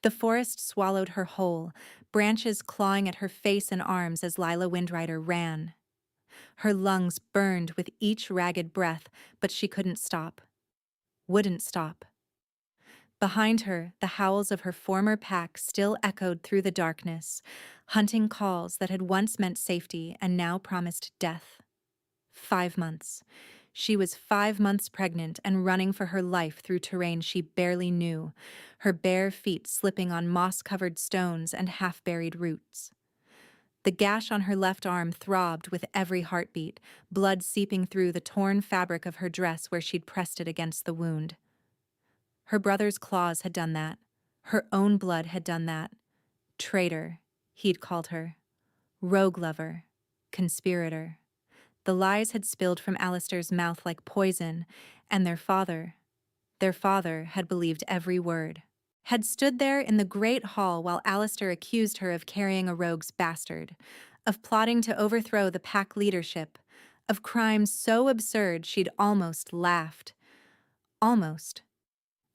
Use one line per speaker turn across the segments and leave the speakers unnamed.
The forest swallowed her whole, branches clawing at her face and arms as Lila Windrider ran. Her lungs burned with each ragged breath, but she couldn't stop. Wouldn't stop. Behind her, the howls of her former pack still echoed through the darkness, hunting calls that had once meant safety and now promised death. 5 months. She was 5 months pregnant and running for her life through terrain she barely knew, her bare feet slipping on moss-covered stones and half-buried roots. The gash on her left arm throbbed with every heartbeat, blood seeping through the torn fabric of her dress where she'd pressed it against the wound. Her brother's claws had done that. Her own blood had done that. Traitor, he'd called her. Rogue lover. Conspirator. The lies had spilled from Alistair's mouth like poison, and their father had believed every word. Had stood there in the great hall while Alistair accused her of carrying a rogue's bastard, of plotting to overthrow the pack leadership, of crimes so absurd she'd almost laughed. Almost.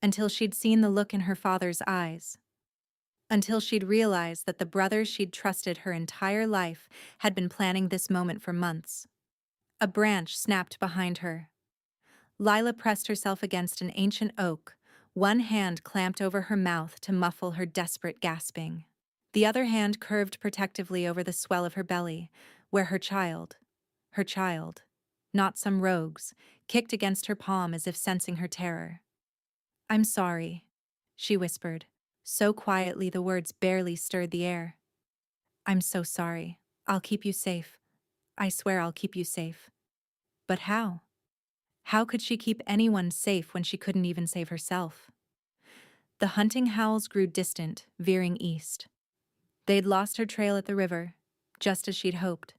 Until she'd seen the look in her father's eyes. Until she'd realized that the brother she'd trusted her entire life had been planning this moment for months. A branch snapped behind her. Lila pressed herself against an ancient oak, one hand clamped over her mouth to muffle her desperate gasping. The other hand curved protectively over the swell of her belly, where her child, not some rogues, kicked against her palm as if sensing her terror. "I'm sorry," she whispered, so quietly the words barely stirred the air. "I'm so sorry. I'll keep you safe. I swear I'll keep you safe." But how? How could she keep anyone safe when she couldn't even save herself? The hunting howls grew distant, veering east. They'd lost her trail at the river, just as she'd hoped.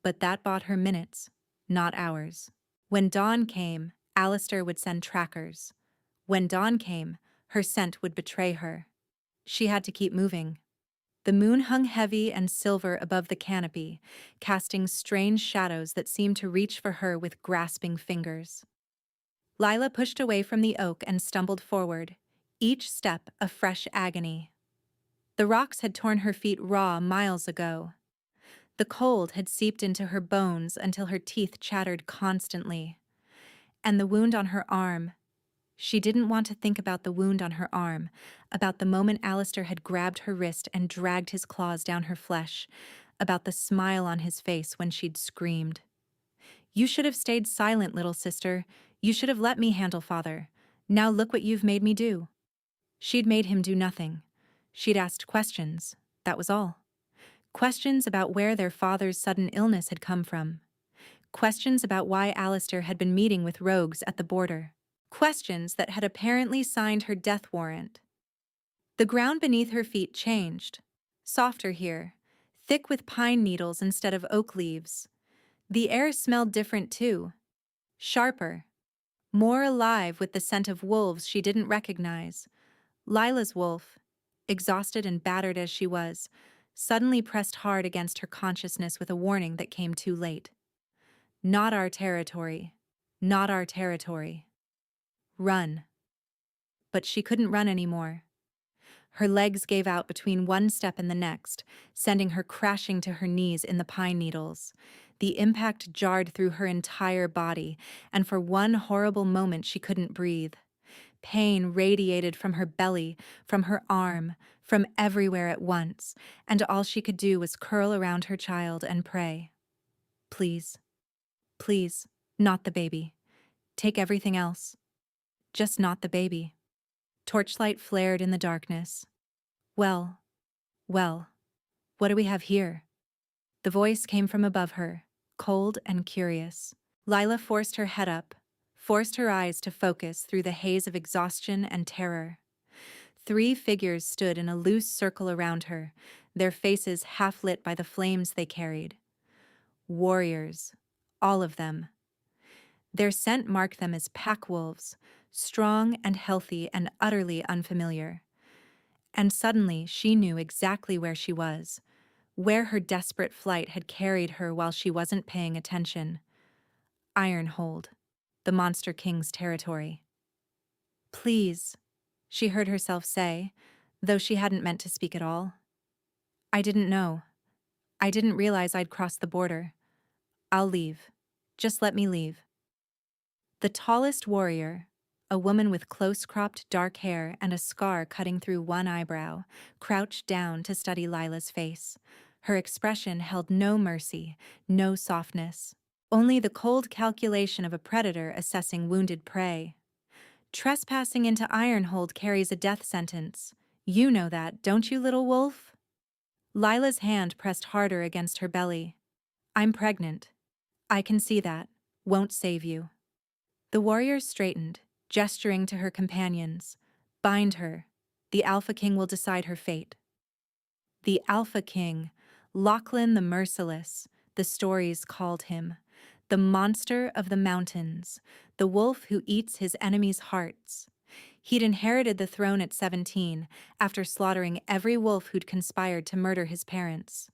But that bought her minutes, not hours. When dawn came, Alistair would send trackers. When dawn came, her scent would betray her. She had to keep moving. The moon hung heavy and silver above the canopy, casting strange shadows that seemed to reach for her with grasping fingers. Lila pushed away from the oak and stumbled forward, each step a fresh agony. The rocks had torn her feet raw miles ago. The cold had seeped into her bones until her teeth chattered constantly. And the wound on her arm. She didn't want to think about the wound on her arm, about the moment Alistair had grabbed her wrist and dragged his claws down her flesh, about the smile on his face when she'd screamed. "You should have stayed silent, little sister. You should have let me handle father. Now look what you've made me do." She'd made him do nothing. She'd asked questions, that was all. Questions about where their father's sudden illness had come from. Questions about why Alistair had been meeting with rogues at the border. Questions that had apparently signed her death warrant. The ground beneath her feet changed. Softer here, thick with pine needles instead of oak leaves. The air smelled different too. Sharper. More alive with the scent of wolves she didn't recognize. Lila's wolf, exhausted and battered as she was, suddenly pressed hard against her consciousness with a warning that came too late. Not our territory. Not our territory. Run. But she couldn't run anymore. Her legs gave out between one step and the next, sending her crashing to her knees in the pine needles. The impact jarred through her entire body, and for one horrible moment she couldn't breathe. Pain radiated from her belly, from her arm, from everywhere at once, and all she could do was curl around her child and pray. "Please. Please, not the baby. Take everything else. Just not the baby." Torchlight flared in the darkness. Well, what do we have here?" The voice came from above her, cold and curious. Lila forced her head up, forced her eyes to focus through the haze of exhaustion and terror. 3 figures stood in a loose circle around her, their faces half lit by the flames they carried. Warriors, all of them. Their scent marked them as pack wolves, strong and healthy and utterly unfamiliar. And suddenly she knew exactly where she was, where her desperate flight had carried her while she wasn't paying attention. Ironhold, the Monster King's territory. "Please," she heard herself say, though she hadn't meant to speak at all. I didn't know. I didn't realize I'd crossed the border. I'll leave. Just let me leave. The tallest warrior, a woman with close-cropped dark hair and a scar cutting through one eyebrow, crouched down to study Lila's face. Her expression held no mercy, no softness, only the cold calculation of a predator assessing wounded prey. Trespassing into Ironhold carries a death sentence. You know that, don't you, little wolf? Lila's hand pressed harder against her belly. I'm pregnant. I can see that. Won't save you. The warrior straightened, gesturing to her companions. Bind her. The Alpha King will decide her fate. The Alpha King, Lachlan the Merciless, the stories called him. The monster of the mountains, the wolf who eats his enemies' hearts. He'd inherited the throne at 17 after slaughtering every wolf who'd conspired to murder his parents.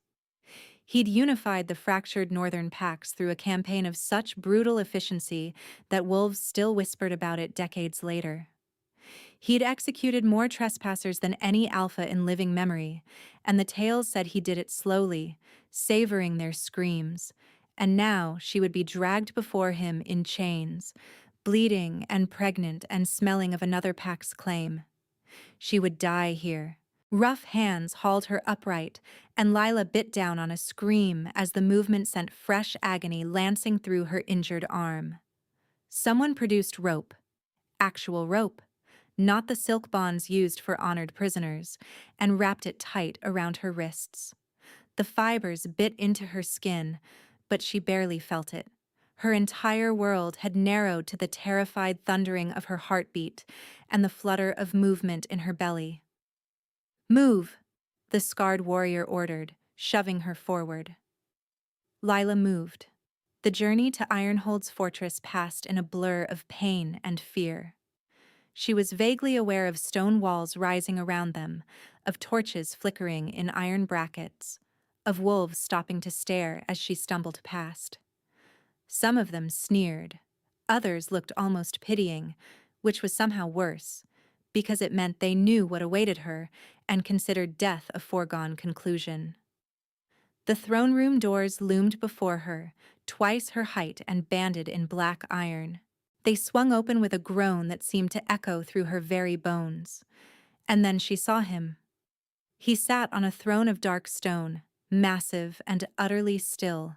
He'd unified the fractured northern packs through a campaign of such brutal efficiency that wolves still whispered about it decades later. He'd executed more trespassers than any alpha in living memory, and the tales said he did it slowly, savoring their screams. And now she would be dragged before him in chains, bleeding and pregnant and smelling of another pack's claim. She would die here. Rough hands hauled her upright, and Lila bit down on a scream as the movement sent fresh agony lancing through her injured arm. Someone produced rope. Actual rope, not the silk bonds used for honored prisoners, and wrapped it tight around her wrists. The fibers bit into her skin, but she barely felt it. Her entire world had narrowed to the terrified thundering of her heartbeat and the flutter of movement in her belly. Move, the scarred warrior ordered, shoving her forward. Lila moved. The journey to Ironhold's fortress passed in a blur of pain and fear. She was vaguely aware of stone walls rising around them, of torches flickering in iron brackets, of wolves stopping to stare as she stumbled past. Some of them sneered. Others looked almost pitying, which was somehow worse, because it meant they knew what awaited her and considered death a foregone conclusion. The throne room doors loomed before her, twice her height and banded in black iron. They swung open with a groan that seemed to echo through her very bones. And then she saw him. He sat on a throne of dark stone, massive and utterly still,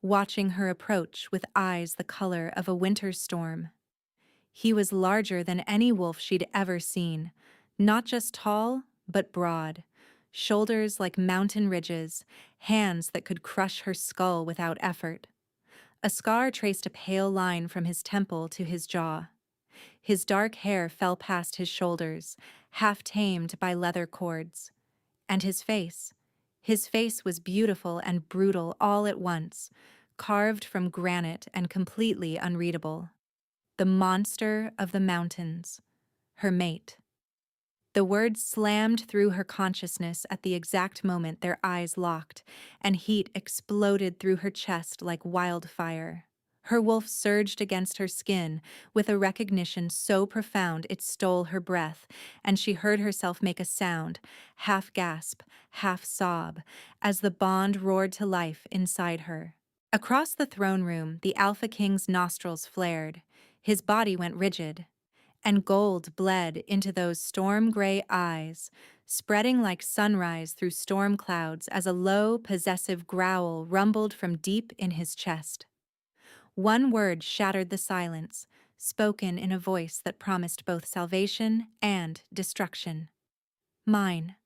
watching her approach with eyes the color of a winter storm. He was larger than any wolf she'd ever seen, not just tall, but broad, shoulders like mountain ridges, hands that could crush her skull without effort. A scar traced a pale line from his temple to his jaw. His dark hair fell past his shoulders, half tamed by leather cords. And his face was beautiful and brutal all at once, carved from granite and completely unreadable. The monster of the mountains, her mate. The words slammed through her consciousness at the exact moment their eyes locked, and heat exploded through her chest like wildfire. Her wolf surged against her skin with a recognition so profound it stole her breath, and she heard herself make a sound, half gasp, half sob, as the bond roared to life inside her. Across the throne room, the Alpha King's nostrils flared. His body went rigid, and gold bled into those storm-gray eyes, spreading like sunrise through storm clouds as a low, possessive growl rumbled from deep in his chest. One word shattered the silence, spoken in a voice that promised both salvation and destruction. Mine.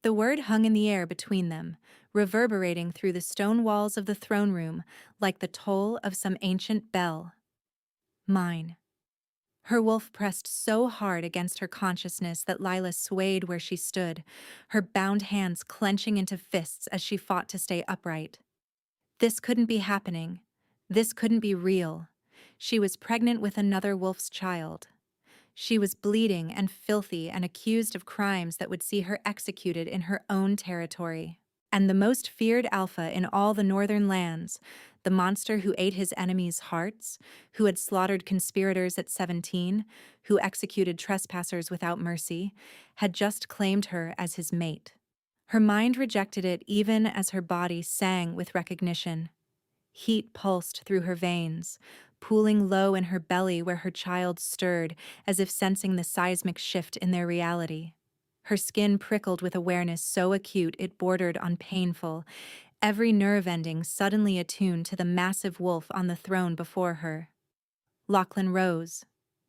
The word hung in the air between them, reverberating through the stone walls of the throne room like the toll of some ancient bell. Mine. Her wolf pressed so hard against her consciousness that Lila swayed where she stood, her bound hands clenching into fists as she fought to stay upright. This couldn't be happening. This couldn't be real. She was pregnant with another wolf's child. She was bleeding and filthy and accused of crimes that would see her executed in her own territory. and the most feared alpha in all the northern lands, the monster who ate his enemies' hearts, who had slaughtered conspirators at 17, who executed trespassers without mercy, had just claimed her as his mate. Her mind rejected it even as her body sang with recognition. Heat pulsed through her veins, pooling low in her belly where her child stirred, as if sensing the seismic shift in their reality. Her skin prickled with awareness so acute it bordered on painful, every nerve ending suddenly attuned to the massive wolf on the throne before her. Lachlan rose.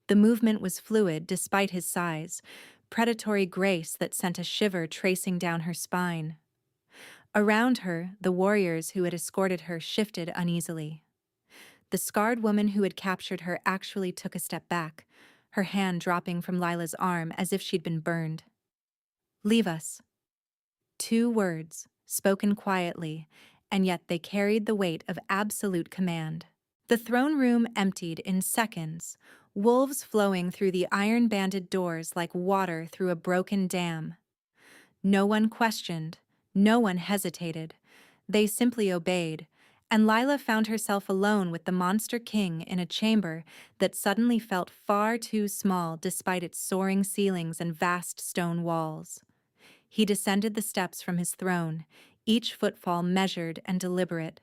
The movement was fluid despite his size, predatory grace that sent a shiver tracing down her spine. Around her, the warriors who had escorted her shifted uneasily. The scarred woman who had captured her actually took a step back, her hand dropping from Lila's arm as if she'd been burned. "Leave us." 2 words, spoken quietly, and yet they carried the weight of absolute command. The throne room emptied in seconds, wolves flowing through the iron-banded doors like water through a broken dam. No one questioned, no one hesitated. They simply obeyed, and Lila found herself alone with the Monster King in a chamber that suddenly felt far too small despite its soaring ceilings and vast stone walls. He descended the steps from his throne, each footfall measured and deliberate.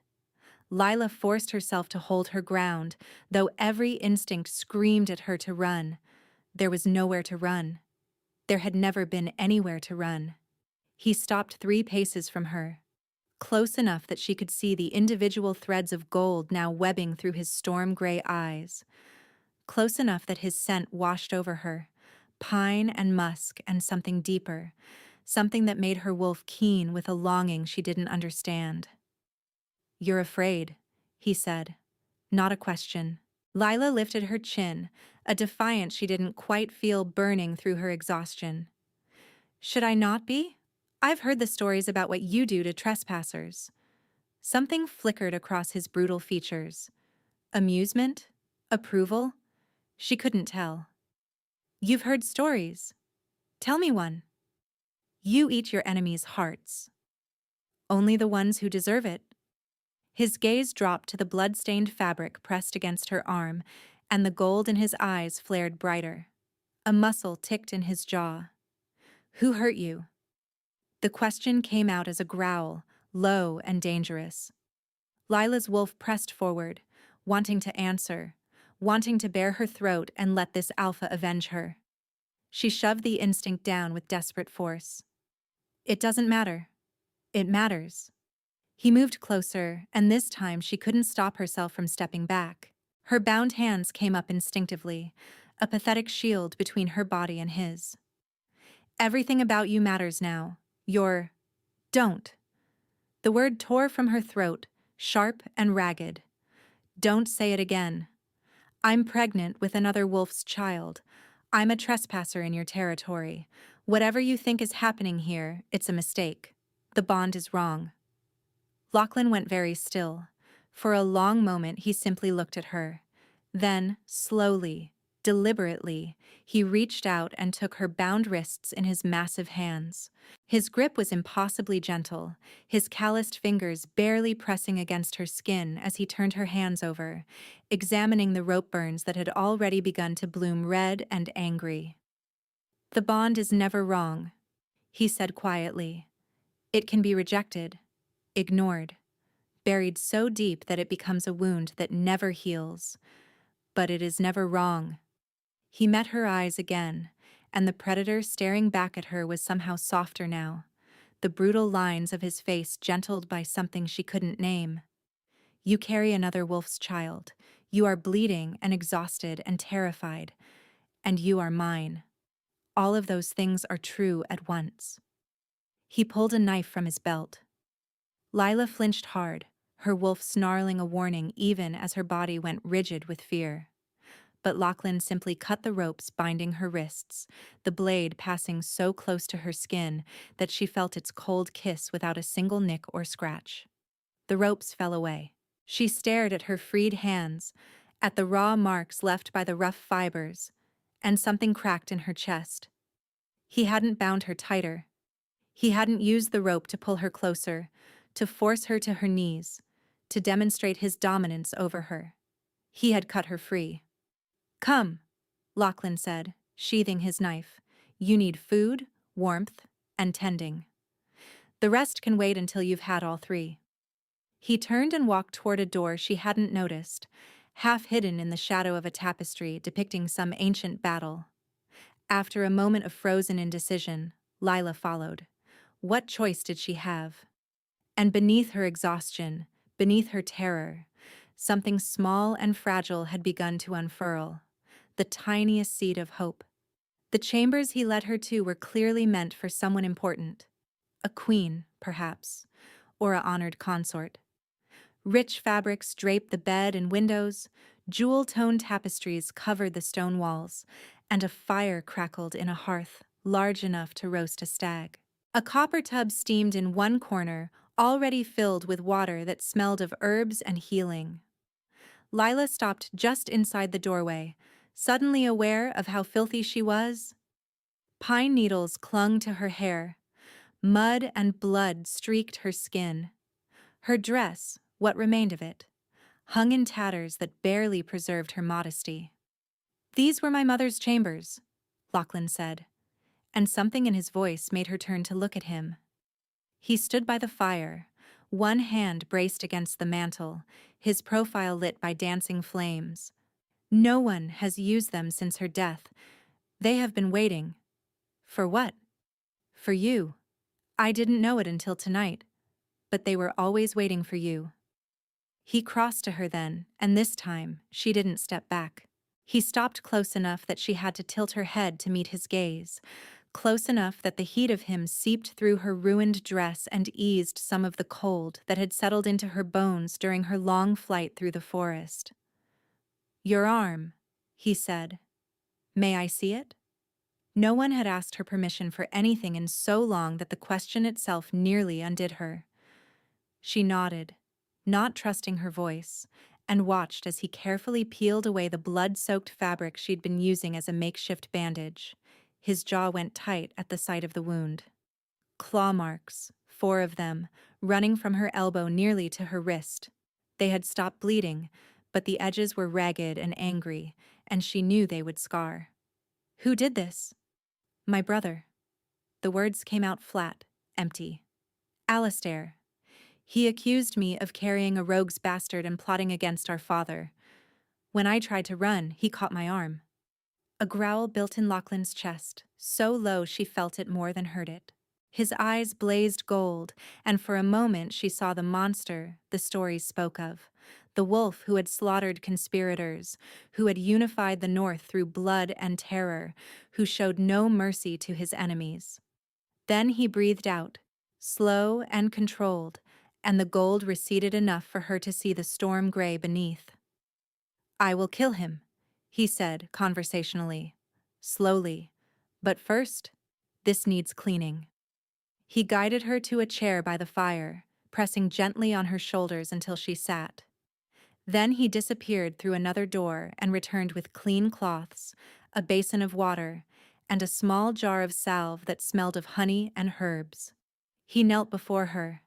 Lila forced herself to hold her ground, though every instinct screamed at her to run. There was nowhere to run. There had never been anywhere to run. He stopped 3 paces from her, close enough that she could see the individual threads of gold now webbing through his storm-gray eyes, close enough that his scent washed over her, pine and musk and something deeper, something that made her wolf keen with a longing she didn't understand. "You're afraid," he said. Not a question. Lila lifted her chin, a defiance she didn't quite feel burning through her exhaustion. "Should I not be? I've heard the stories about what you do to trespassers." Something flickered across his brutal features. Amusement? Approval? She couldn't tell. "You've heard stories. Tell me one." "You eat your enemies' hearts." "Only the ones who deserve it." His gaze dropped to the blood-stained fabric pressed against her arm, and the gold in his eyes flared brighter. A muscle ticked in his jaw. "Who hurt you?" The question came out as a growl, low and dangerous. Lila's wolf pressed forward, wanting to answer, wanting to bare her throat and let this alpha avenge her. She shoved the instinct down with desperate force. "It doesn't matter. It matters." He moved closer, and this time she couldn't stop herself from stepping back. Her bound hands came up instinctively, a pathetic shield between her body and his. "Everything about you matters now. You're... Don't." The word tore from her throat, sharp and ragged. "Don't say it again. I'm pregnant with another wolf's child. I'm a trespasser in your territory. Whatever you think is happening here, it's a mistake. The bond is wrong." Lachlan went very still. For a long moment he simply looked at her. Then, slowly, deliberately, he reached out and took her bound wrists in his massive hands. His grip was impossibly gentle, his calloused fingers barely pressing against her skin as he turned her hands over, examining the rope burns that had already begun to bloom red and angry. "The bond is never wrong," he said quietly. "It can be rejected, ignored, buried so deep that it becomes a wound that never heals. But it is never wrong." He met her eyes again, and the predator staring back at her was somehow softer now, the brutal lines of his face gentled by something she couldn't name. "You carry another wolf's child. You are bleeding and exhausted and terrified. And you are mine. All of those things are true at once." He pulled a knife from his belt. Lila flinched hard, her wolf snarling a warning even as her body went rigid with fear. But Lachlan simply cut the ropes binding her wrists, the blade passing so close to her skin that she felt its cold kiss without a single nick or scratch. The ropes fell away. She stared at her freed hands, at the raw marks left by the rough fibers, and something cracked in her chest. He hadn't bound her tighter. He hadn't used the rope to pull her closer, to force her to her knees, to demonstrate his dominance over her. He had cut her free. "Come," Lachlan said, sheathing his knife. "You need food, warmth, and tending. The rest can wait until you've had all three." He turned and walked toward a door she hadn't noticed, half hidden in the shadow of a tapestry depicting some ancient battle. After a moment of frozen indecision, Lila followed. What choice did she have? And beneath her exhaustion, beneath her terror, something small and fragile had begun to unfurl, the tiniest seed of hope. The chambers he led her to were clearly meant for someone important. A queen, perhaps, or a honored consort. Rich fabrics draped the bed and windows, jewel-toned tapestries covered the stone walls, and a fire crackled in a hearth large enough to roast a stag. A copper tub steamed in one corner, already filled with water that smelled of herbs and healing. Lila stopped just inside the doorway, suddenly aware of how filthy she was. Pine needles clung to her hair. Mud and blood streaked her skin. Her dress, what remained of it, hung in tatters that barely preserved her modesty. "These were my mother's chambers," Lachlan said, and something in his voice made her turn to look at him. He stood by the fire, one hand braced against the mantel, his profile lit by dancing flames. "No one has used them since her death. They have been waiting." "For what?" "For you. I didn't know it until tonight, but they were always waiting for you." He crossed to her then, and this time, she didn't step back. He stopped close enough that she had to tilt her head to meet his gaze, close enough that the heat of him seeped through her ruined dress and eased some of the cold that had settled into her bones during her long flight through the forest. "Your arm," he said. "May I see it?" No one had asked her permission for anything in so long that the question itself nearly undid her. She nodded, not trusting her voice, and watched as he carefully peeled away the blood-soaked fabric she'd been using as a makeshift bandage. His jaw went tight at the sight of the wound. Claw marks, 4 of them, running from her elbow nearly to her wrist. They had stopped bleeding, but the edges were ragged and angry, and she knew they would scar. "Who did this?" "My brother." The words came out flat, empty. "Alistair. He accused me of carrying a rogue's bastard and plotting against our father. When I tried to run, he caught my arm." A growl built in Lachlan's chest, so low she felt it more than heard it. His eyes blazed gold, and for a moment she saw the monster the stories spoke of, the wolf who had slaughtered conspirators, who had unified the North through blood and terror, who showed no mercy to his enemies. Then he breathed out, slow and controlled, and the gold receded enough for her to see the storm gray beneath. "I will kill him," he said conversationally, slowly. "But first, this needs cleaning." He guided her to a chair by the fire, pressing gently on her shoulders until she sat. Then he disappeared through another door and returned with clean cloths, a basin of water, and a small jar of salve that smelled of honey and herbs. He knelt before her.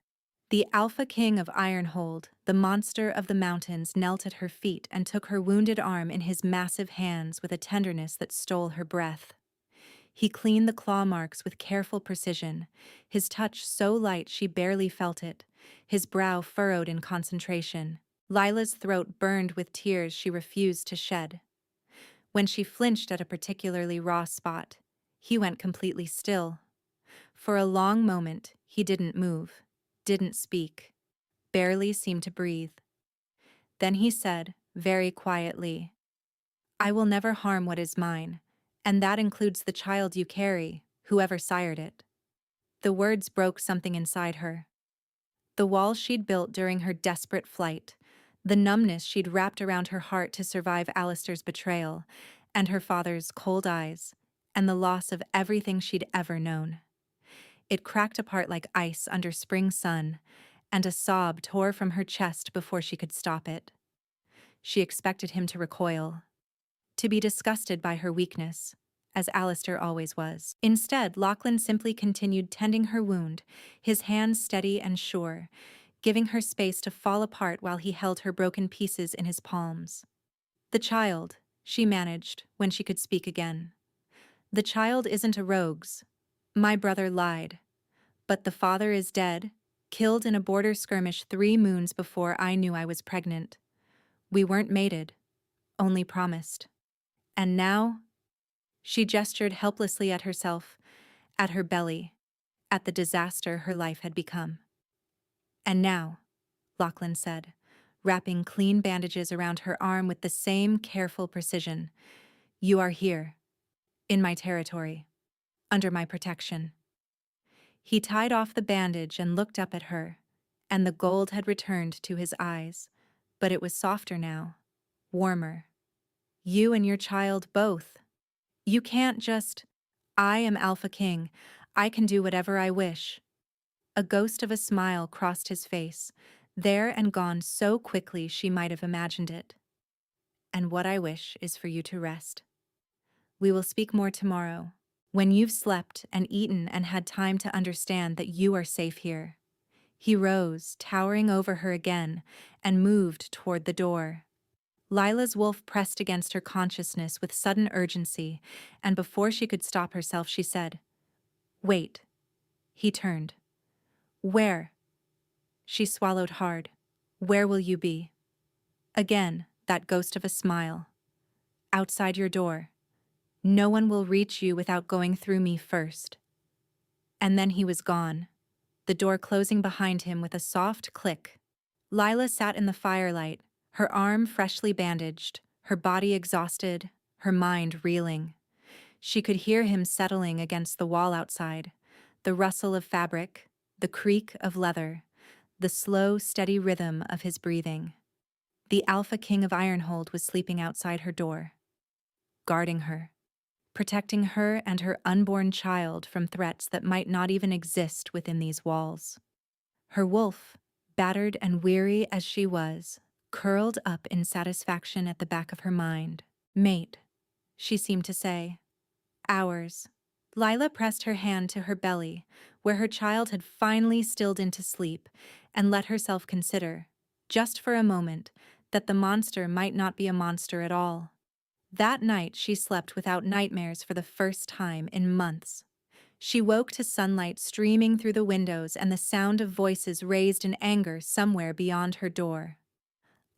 The Alpha King of Ironhold, the monster of the mountains, knelt at her feet and took her wounded arm in his massive hands with a tenderness that stole her breath. He cleaned the claw marks with careful precision, his touch so light she barely felt it, his brow furrowed in concentration. Lila's throat burned with tears she refused to shed. When she flinched at a particularly raw spot, he went completely still. For a long moment, he didn't move, didn't speak, barely seemed to breathe. Then he said, very quietly, "I will never harm what is mine, and that includes the child you carry, whoever sired it." The words broke something inside her. The wall she'd built during her desperate flight, the numbness she'd wrapped around her heart to survive Alistair's betrayal, and her father's cold eyes, and the loss of everything she'd ever known. It cracked apart like ice under spring sun, and a sob tore from her chest before she could stop it. She expected him to recoil, to be disgusted by her weakness, as Alistair always was. Instead, Lachlan simply continued tending her wound, his hands steady and sure, giving her space to fall apart while he held her broken pieces in his palms. "The child," she managed, when she could speak again. "The child isn't a rogue's. My brother lied. But the father is dead, killed in a border skirmish 3 moons before I knew I was pregnant. We weren't mated, only promised. And now—" She gestured helplessly at herself, at her belly, at the disaster her life had become. "And now," Lachlan said, wrapping clean bandages around her arm with the same careful precision, "you are here, in my territory, under my protection." He tied off the bandage and looked up at her, and the gold had returned to his eyes, but it was softer now, warmer. "You and your child both. You can't just— I am Alpha King. I can do whatever I wish." A ghost of a smile crossed his face, there and gone so quickly she might have imagined it. "And what I wish is for you to rest. We will speak more tomorrow, when you've slept and eaten and had time to understand that you are safe here." He rose, towering over her again, and moved toward the door. Lila's wolf pressed against her consciousness with sudden urgency, and before she could stop herself, she said, "Wait." He turned. "Where?" She swallowed hard. "Where will you be?" Again, that ghost of a smile. "Outside your door. No one will reach you without going through me first." And then he was gone, the door closing behind him with a soft click. Lila sat in the firelight, her arm freshly bandaged, her body exhausted, her mind reeling. She could hear him settling against the wall outside, the rustle of fabric, the creak of leather, the slow, steady rhythm of his breathing. The Alpha King of Ironhold was sleeping outside her door, guarding her, protecting her and her unborn child from threats that might not even exist within these walls. Her wolf, battered and weary as she was, curled up in satisfaction at the back of her mind. "Mate," she seemed to say. "Ours." Lila pressed her hand to her belly, where her child had finally stilled into sleep, and let herself consider, just for a moment, that the monster might not be a monster at all. That night she slept without nightmares for the first time in months. She woke to sunlight streaming through the windows and the sound of voices raised in anger somewhere beyond her door.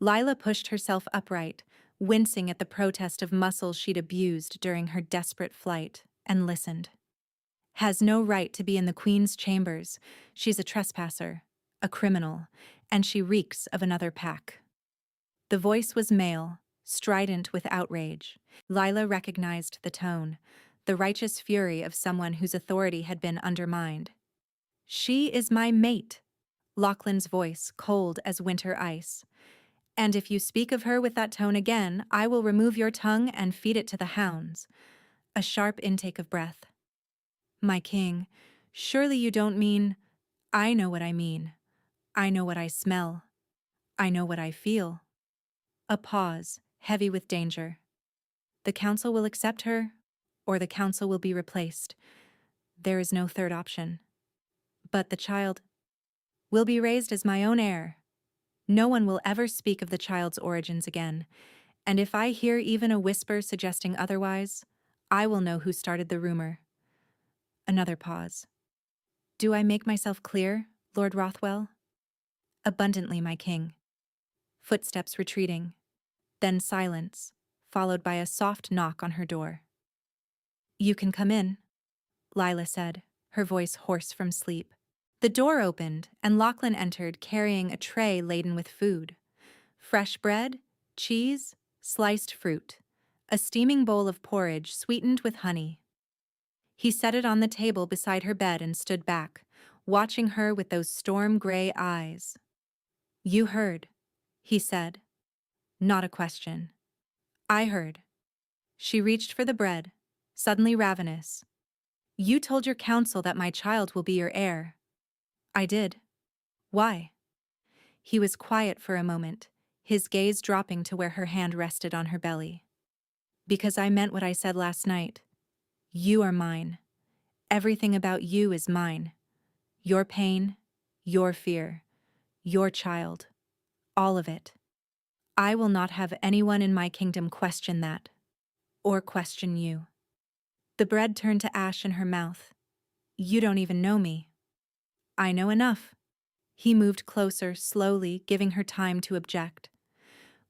Lila pushed herself upright, wincing at the protest of muscles she'd abused during her desperate flight, and listened. "Has no right to be in the Queen's chambers. She's a trespasser, a criminal, and she reeks of another pack." The voice was male, strident with outrage. Lila recognized the tone, the righteous fury of someone whose authority had been undermined. "She is my mate," Lachlan's voice cold as winter ice. "And if you speak of her with that tone again, I will remove your tongue and feed it to the hounds." A sharp intake of breath. "My king, surely you don't mean—" "I know what I mean. I know what I smell. I know what I feel." A pause, heavy with danger. "The council will accept her, or the council will be replaced. There is no third option. But the child will be raised as my own heir. No one will ever speak of the child's origins again, and if I hear even a whisper suggesting otherwise, I will know who started the rumor." Another pause. "Do I make myself clear, Lord Rothwell?" "Abundantly, my king." Footsteps retreating. Then silence, followed by a soft knock on her door. "You can come in," Lila said, her voice hoarse from sleep. The door opened, and Lachlan entered carrying a tray laden with food. Fresh bread, cheese, sliced fruit, a steaming bowl of porridge sweetened with honey. He set it on the table beside her bed and stood back, watching her with those storm-gray eyes. "You heard," he said. Not a question. "I heard." She reached for the bread, suddenly ravenous. "You told your council that my child will be your heir." "I did." "Why?" He was quiet for a moment, his gaze dropping to where her hand rested on her belly. "Because I meant what I said last night. You are mine. Everything about you is mine. Your pain, your fear, your child, all of it. I will not have anyone in my kingdom question that, or question you. The bread turned to ash in her mouth. You don't even know me. I know enough. He moved closer, slowly, giving her time to object.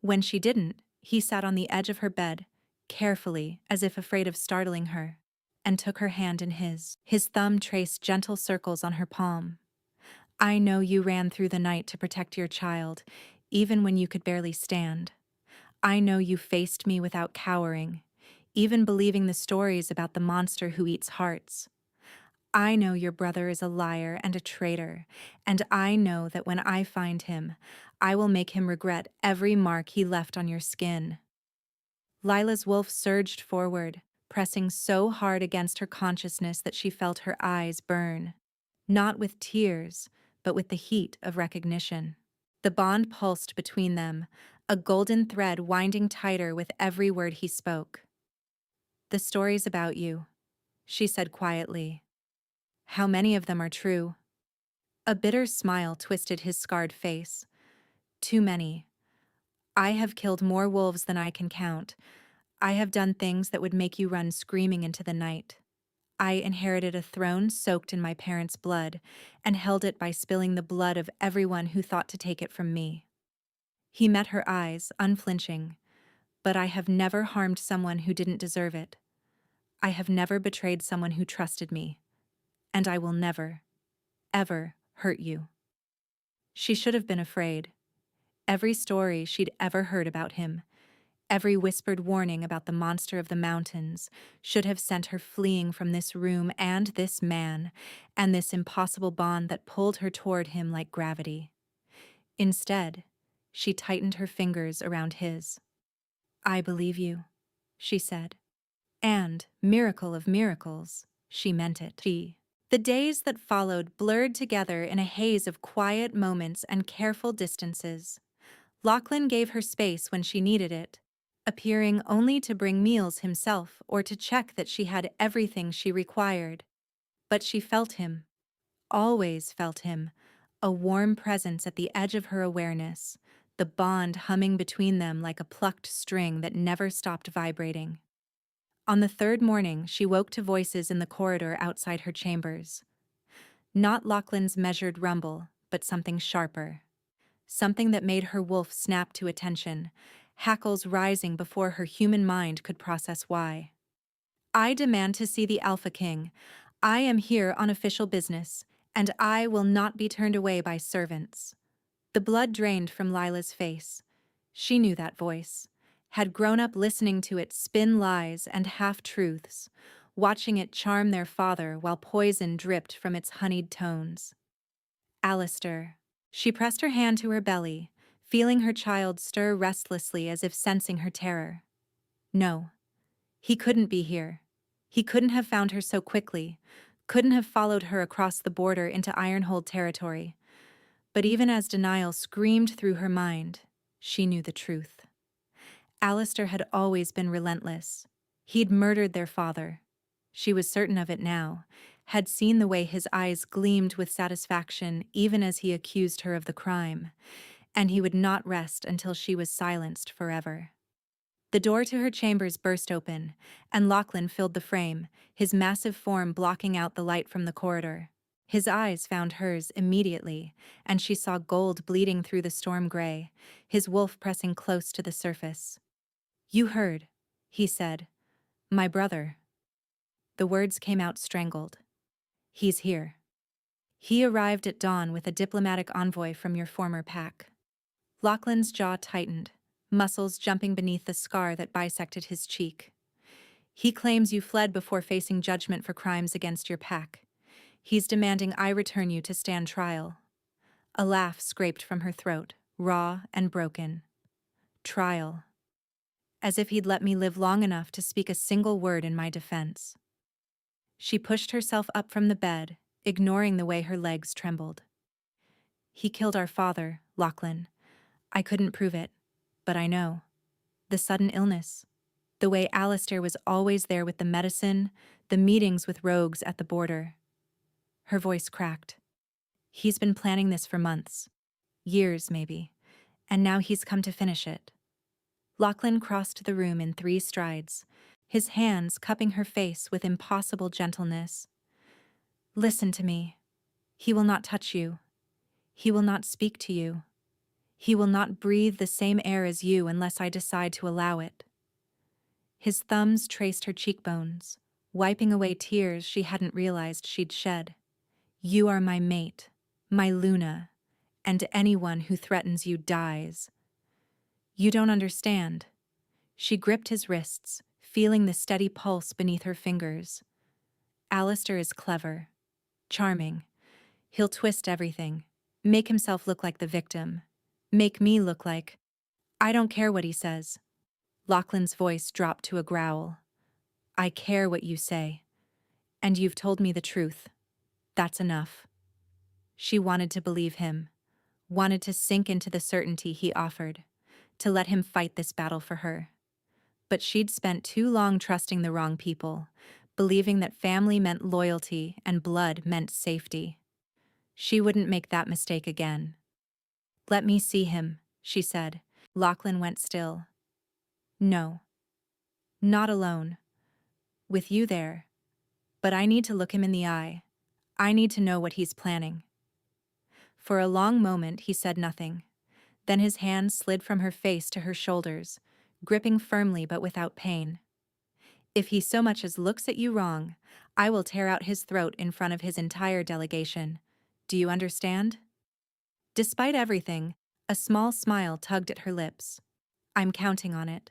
When she didn't, he sat on the edge of her bed, carefully, as if afraid of startling her, and took her hand in his. His thumb traced gentle circles on her palm. I know you ran through the night to protect your child, even when you could barely stand. I know you faced me without cowering, even believing the stories about the monster who eats hearts. I know your brother is a liar and a traitor, and I know that when I find him, I will make him regret every mark he left on your skin. Lila's wolf surged forward, pressing so hard against her consciousness that she felt her eyes burn. Not with tears, but with the heat of recognition. The bond pulsed between them, a golden thread winding tighter with every word he spoke. The stories about you, she said quietly. How many of them are true? A bitter smile twisted his scarred face. Too many. I have killed more wolves than I can count. I have done things that would make you run screaming into the night. I inherited a throne soaked in my parents' blood, and held it by spilling the blood of everyone who thought to take it from me. He met her eyes, unflinching. But I have never harmed someone who didn't deserve it. I have never betrayed someone who trusted me. And I will never, ever hurt you. She should have been afraid. Every story she'd ever heard about him, every whispered warning about the monster of the mountains, should have sent her fleeing from this room and this man, and this impossible bond that pulled her toward him like gravity. Instead, she tightened her fingers around his. I believe you, she said. And, miracle of miracles, she meant it. The days that followed blurred together in a haze of quiet moments and careful distances. Lachlan gave her space when she needed it, appearing only to bring meals himself or to check that she had everything she required. But she felt him, always felt him, a warm presence at the edge of her awareness, the bond humming between them like a plucked string that never stopped vibrating. On the third morning, she woke to voices in the corridor outside her chambers. Not Lachlan's measured rumble, but something sharper. Something that made her wolf snap to attention, hackles rising before her human mind could process why. I demand to see the Alpha King. I am here on official business, and I will not be turned away by servants. The blood drained from Lila's face. She knew that voice, had grown up listening to it spin lies and half-truths, watching it charm their father while poison dripped from its honeyed tones. Alistair. She pressed her hand to her belly, feeling her child stir restlessly as if sensing her terror. No. He couldn't be here. He couldn't have found her so quickly, couldn't have followed her across the border into Ironhold territory. But even as denial screamed through her mind, she knew the truth. Alistair had always been relentless. He'd murdered their father. She was certain of it now, had seen the way his eyes gleamed with satisfaction even as he accused her of the crime, and he would not rest until she was silenced forever. The door to her chambers burst open, and Lachlan filled the frame, his massive form blocking out the light from the corridor. His eyes found hers immediately, and she saw gold bleeding through the storm gray, his wolf pressing close to the surface. You heard, he said. My brother. The words came out strangled. He's here. He arrived at dawn with a diplomatic envoy from your former pack. Lachlan's jaw tightened, muscles jumping beneath the scar that bisected his cheek. He claims you fled before facing judgment for crimes against your pack. He's demanding I return you to stand trial. A laugh scraped from her throat, raw and broken. Trial. As if he'd let me live long enough to speak a single word in my defense. She pushed herself up from the bed, ignoring the way her legs trembled. He killed our father, Lachlan. I couldn't prove it, but I know. The sudden illness. The way Alistair was always there with the medicine, the meetings with rogues at the border. Her voice cracked. He's been planning this for months. Years, maybe. And now he's come to finish it. Lachlan crossed the room in 3 strides, his hands cupping her face with impossible gentleness. Listen to me. He will not touch you. He will not speak to you. He will not breathe the same air as you unless I decide to allow it. His thumbs traced her cheekbones, wiping away tears she hadn't realized she'd shed. You are my mate, my Luna, and anyone who threatens you dies. You don't understand. She gripped his wrists, feeling the steady pulse beneath her fingers. Alistair is clever, charming. He'll twist everything, make himself look like the victim, make me look like... I don't care what he says. Lachlan's voice dropped to a growl. I care what you say. And you've told me the truth. That's enough. She wanted to believe him, wanted to sink into the certainty he offered, to let him fight this battle for her. But she'd spent too long trusting the wrong people, believing that family meant loyalty and blood meant safety. She wouldn't make that mistake again. Let me see him, she said. Lachlan went still. No. Not alone. With you there. But I need to look him in the eye. I need to know what he's planning. For a long moment he said nothing. Then his hand slid from her face to her shoulders, gripping firmly but without pain. If he so much as looks at you wrong, I will tear out his throat in front of his entire delegation. Do you understand? Despite everything, a small smile tugged at her lips. I'm counting on it.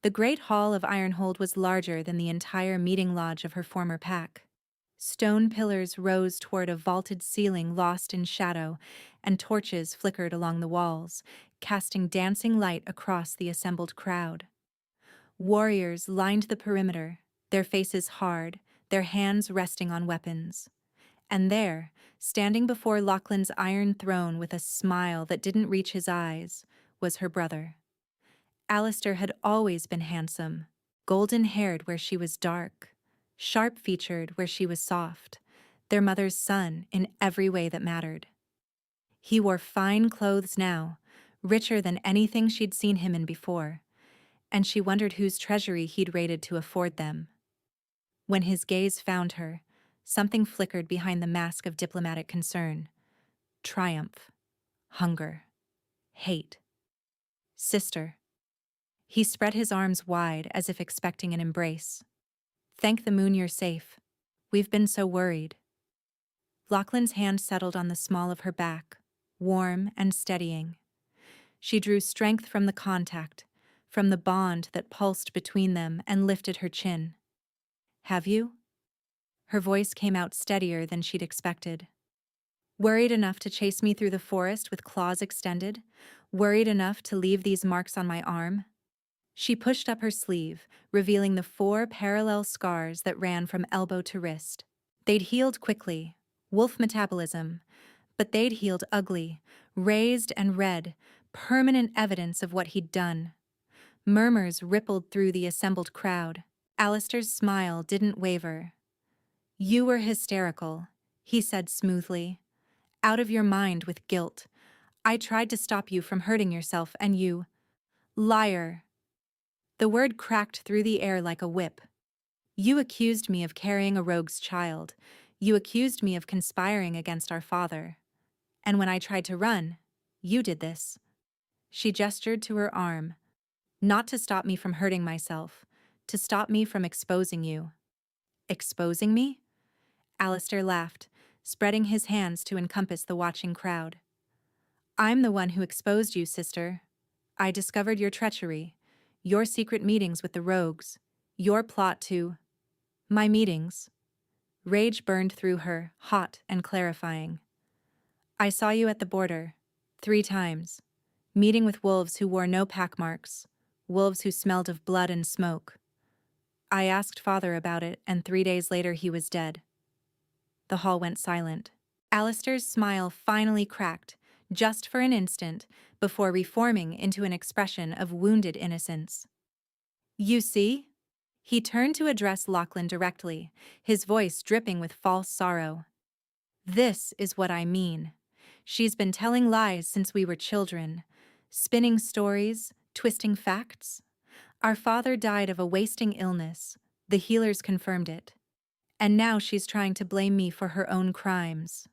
The great hall of Ironhold was larger than the entire meeting lodge of her former pack. Stone pillars rose toward a vaulted ceiling lost in shadow, and torches flickered along the walls, casting dancing light across the assembled crowd. Warriors lined the perimeter, their faces hard, their hands resting on weapons. And there, standing before Lachlan's iron throne with a smile that didn't reach his eyes, was her brother. Alistair had always been handsome, golden-haired where she was dark, sharp-featured where she was soft, their mother's son in every way that mattered. He wore fine clothes now, richer than anything she'd seen him in before, and she wondered whose treasury he'd raided to afford them. When his gaze found her, something flickered behind the mask of diplomatic concern. Triumph, hunger, hate. Sister. He spread his arms wide as if expecting an embrace. Thank the moon you're safe. We've been so worried. Lachlan's hand settled on the small of her back, warm and steadying. She drew strength from the contact, from the bond that pulsed between them, and lifted her chin. Have you? Her voice came out steadier than she'd expected. Worried enough to chase me through the forest with claws extended? Worried enough to leave these marks on my arm? She pushed up her sleeve, revealing the 4 parallel scars that ran from elbow to wrist. They'd healed quickly, wolf metabolism, but they'd healed ugly, raised and red, permanent evidence of what he'd done. Murmurs rippled through the assembled crowd. Alistair's smile didn't waver. You were hysterical, he said smoothly. Out of your mind with guilt. I tried to stop you from hurting yourself and you... Liar. The word cracked through the air like a whip. You accused me of carrying a rogue's child. You accused me of conspiring against our father. And when I tried to run, you did this. She gestured to her arm. Not to stop me from hurting myself, to stop me from exposing you. Exposing me? Alistair laughed, spreading his hands to encompass the watching crowd. I'm the one who exposed you, sister. I discovered your treachery, your secret meetings with the rogues, your plot to... My meetings. Rage burned through her, hot and clarifying. I saw you at the border, 3 times, meeting with wolves who wore no pack marks, wolves who smelled of blood and smoke. I asked Father about it, and 3 days later he was dead. The hall went silent. Alistair's smile finally cracked, just for an instant, before reforming into an expression of wounded innocence. You see? He turned to address Lachlan directly, his voice dripping with false sorrow. This is what I mean. She's been telling lies since we were children, spinning stories, twisting facts. Our father died of a wasting illness. The healers confirmed it. And now she's trying to blame me for her own crimes.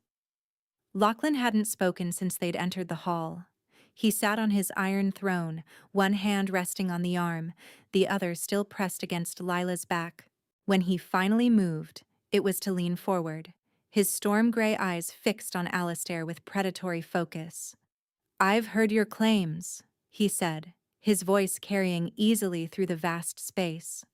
Lachlan hadn't spoken since they'd entered the hall. He sat on his iron throne, one hand resting on the arm, the other still pressed against Lila's back. When he finally moved, it was to lean forward, his storm-gray eyes fixed on Alistair with predatory focus. "I've heard your claims," he said, his voice carrying easily through the vast space.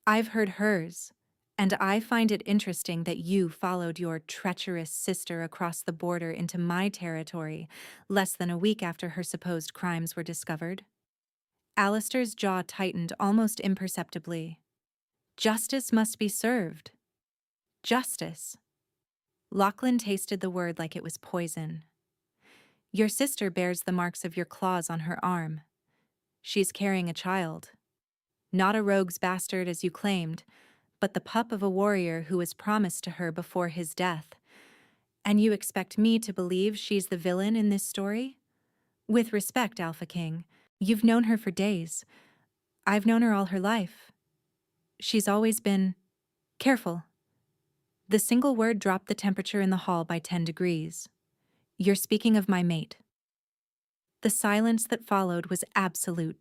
"I've heard hers, and I find it interesting that you followed your treacherous sister across the border into my territory less than a week after her supposed crimes were discovered." Alistair's jaw tightened almost imperceptibly. Justice must be served. Justice. Lachlan tasted the word like it was poison. Your sister bears the marks of your claws on her arm. She's carrying a child. Not a rogue's bastard as you claimed, but the pup of a warrior who was promised to her before his death. And you expect me to believe she's the villain in this story? With respect, Alpha King, you've known her for days. I've known her all her life. She's always been careful. The single word dropped the temperature in the hall by 10 degrees. You're speaking of my mate. The silence that followed was absolute.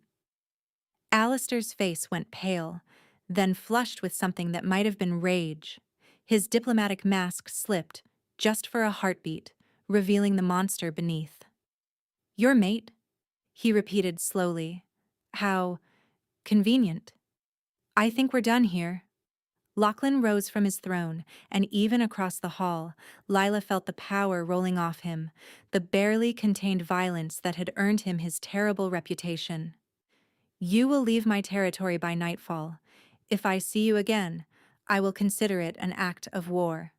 Alistair's face went pale, then flushed with something that might have been rage. His diplomatic mask slipped, just for a heartbeat, revealing the monster beneath. Your mate? He repeated slowly. How convenient. I think we're done here. Lachlan rose from his throne, and even across the hall, Lila felt the power rolling off him, the barely contained violence that had earned him his terrible reputation. You will leave my territory by nightfall. If I see you again, I will consider it an act of war.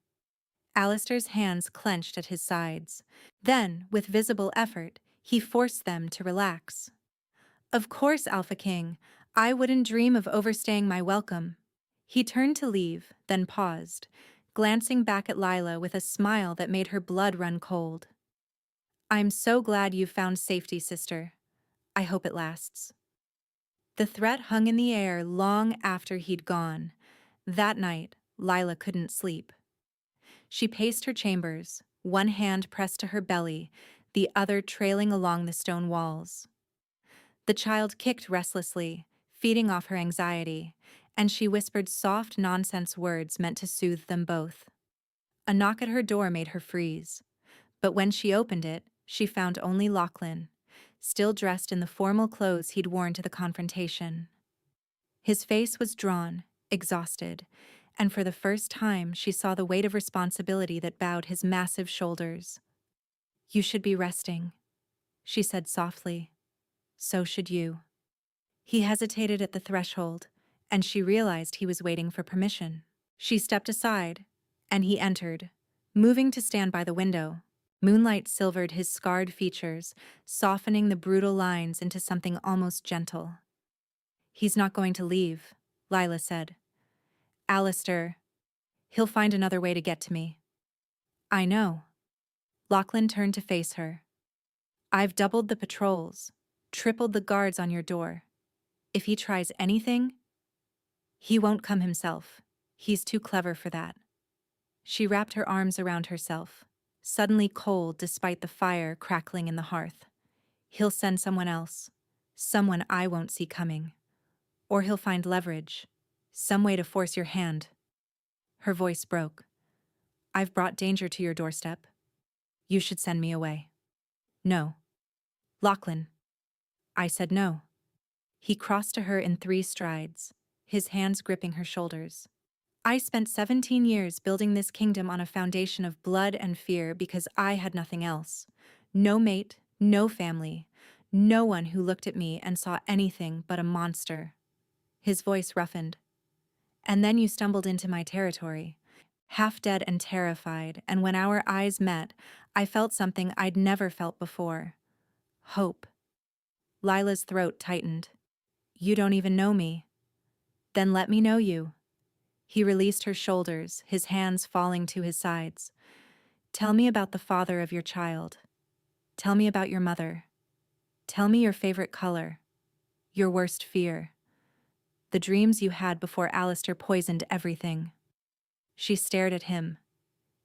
Alistair's hands clenched at his sides. Then, with visible effort, he forced them to relax. Of course, Alpha King, I wouldn't dream of overstaying my welcome. He turned to leave, then paused, glancing back at Lila with a smile that made her blood run cold. I'm so glad you've found safety, sister. I hope it lasts. The threat hung in the air long after he'd gone. That night, Lila couldn't sleep. She paced her chambers, one hand pressed to her belly, the other trailing along the stone walls. The child kicked restlessly, feeding off her anxiety, and she whispered soft nonsense words meant to soothe them both. A knock at her door made her freeze, but when she opened it, she found only Lachlan, still dressed in the formal clothes he'd worn to the confrontation. His face was drawn, exhausted, and for the first time she saw the weight of responsibility that bowed his massive shoulders. You should be resting, she said softly. So should you. He hesitated at the threshold, and she realized he was waiting for permission. She stepped aside, and he entered, moving to stand by the window. Moonlight silvered his scarred features, softening the brutal lines into something almost gentle. He's not going to leave, Lila said. Alistair, he'll find another way to get to me. I know. Lachlan turned to face her. I've doubled the patrols, tripled the guards on your door. If he tries anything, he won't come himself. He's too clever for that. She wrapped her arms around herself, suddenly cold despite the fire crackling in the hearth. He'll send someone else, someone I won't see coming. Or he'll find leverage, some way to force your hand. Her voice broke. I've brought danger to your doorstep. You should send me away. No. Lachlan. I said no. He crossed to her in 3 strides, his hands gripping her shoulders. I spent 17 years building this kingdom on a foundation of blood and fear because I had nothing else. No mate, no family, no one who looked at me and saw anything but a monster. His voice roughened. And then you stumbled into my territory, half dead and terrified, and when our eyes met, I felt something I'd never felt before. Hope. Lila's throat tightened. You don't even know me, Then let me know you. He released her shoulders, his hands falling to his sides. Tell me about the father of your child. Tell me about your mother. Tell me your favorite color, your worst fear, the dreams you had before Alistair poisoned everything. She stared at him,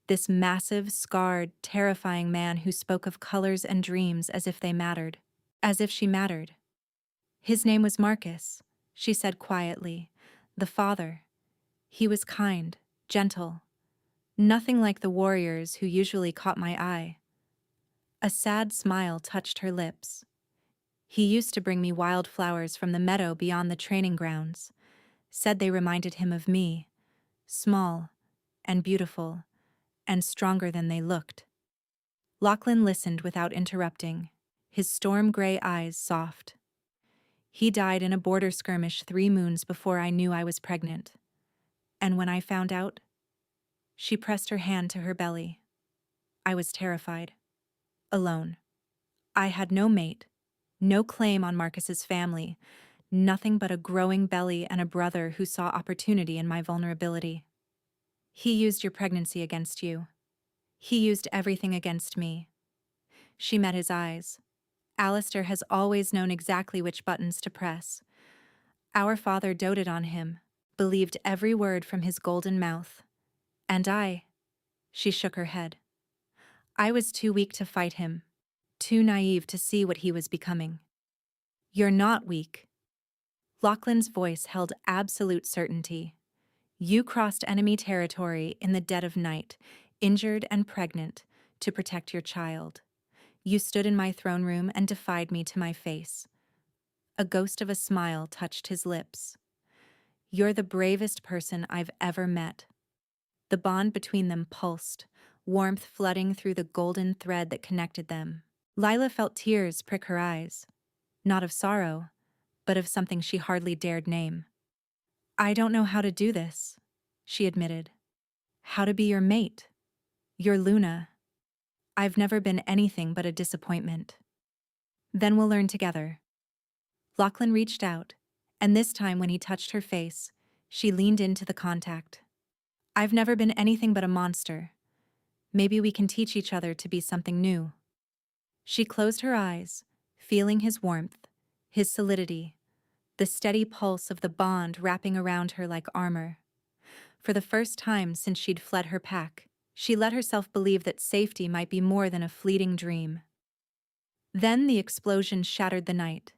this massive, scarred, terrifying man who spoke of colors and dreams as if they mattered, as if she mattered. His name was Marcus, she said quietly, the father. He was kind, gentle, nothing like the warriors who usually caught my eye. A sad smile touched her lips. He used to bring me wildflowers from the meadow beyond the training grounds, said they reminded him of me, small and beautiful and stronger than they looked. Lachlan listened without interrupting, his storm-gray eyes soft. He died in a border skirmish 3 moons before I knew I was pregnant. And when I found out, she pressed her hand to her belly. I was terrified. Alone. I had no mate, no claim on Marcus's family, nothing but a growing belly and a brother who saw opportunity in my vulnerability. He used your pregnancy against you. He used everything against me. She met his eyes. Alistair has always known exactly which buttons to press. Our father doted on him, believed every word from his golden mouth. And she shook her head. I was too weak to fight him, too naive to see what he was becoming. You're not weak. Lachlan's voice held absolute certainty. You crossed enemy territory in the dead of night, injured and pregnant, to protect your child. You stood in my throne room and defied me to my face. A ghost of a smile touched his lips. You're the bravest person I've ever met. The bond between them pulsed, warmth flooding through the golden thread that connected them. Lila felt tears prick her eyes, not of sorrow, but of something she hardly dared name. I don't know how to do this, she admitted. How to be your mate, your Luna. I've never been anything but a disappointment. Then we'll learn together. Lachlan reached out, and this time when he touched her face, she leaned into the contact. I've never been anything but a monster. Maybe we can teach each other to be something new. She closed her eyes, feeling his warmth, his solidity, the steady pulse of the bond wrapping around her like armor. For the first time since she'd fled her pack, she let herself believe that safety might be more than a fleeting dream. Then the explosion shattered the night.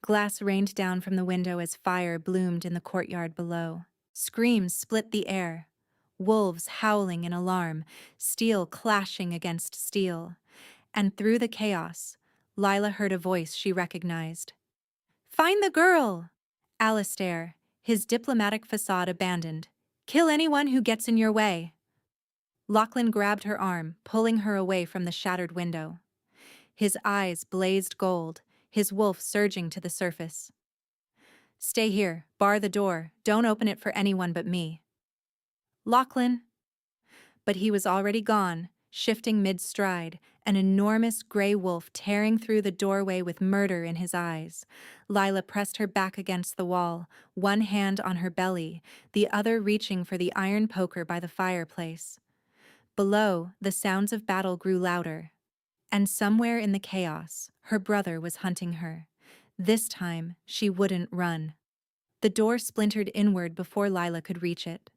Glass rained down from the window as fire bloomed in the courtyard below. Screams split the air, wolves howling in alarm, steel clashing against steel. And through the chaos, Lila heard a voice she recognized. Find the girl! Alistair, his diplomatic facade abandoned. Kill anyone who gets in your way. Lachlan grabbed her arm, pulling her away from the shattered window. His eyes blazed gold, his wolf surging to the surface. Stay here, bar the door, don't open it for anyone but me. Lachlan! But he was already gone, shifting mid-stride, an enormous gray wolf tearing through the doorway with murder in his eyes. Lila pressed her back against the wall, one hand on her belly, the other reaching for the iron poker by the fireplace. Below, the sounds of battle grew louder. And somewhere in the chaos, her brother was hunting her. This time, she wouldn't run. The door splintered inward before Lila could reach it.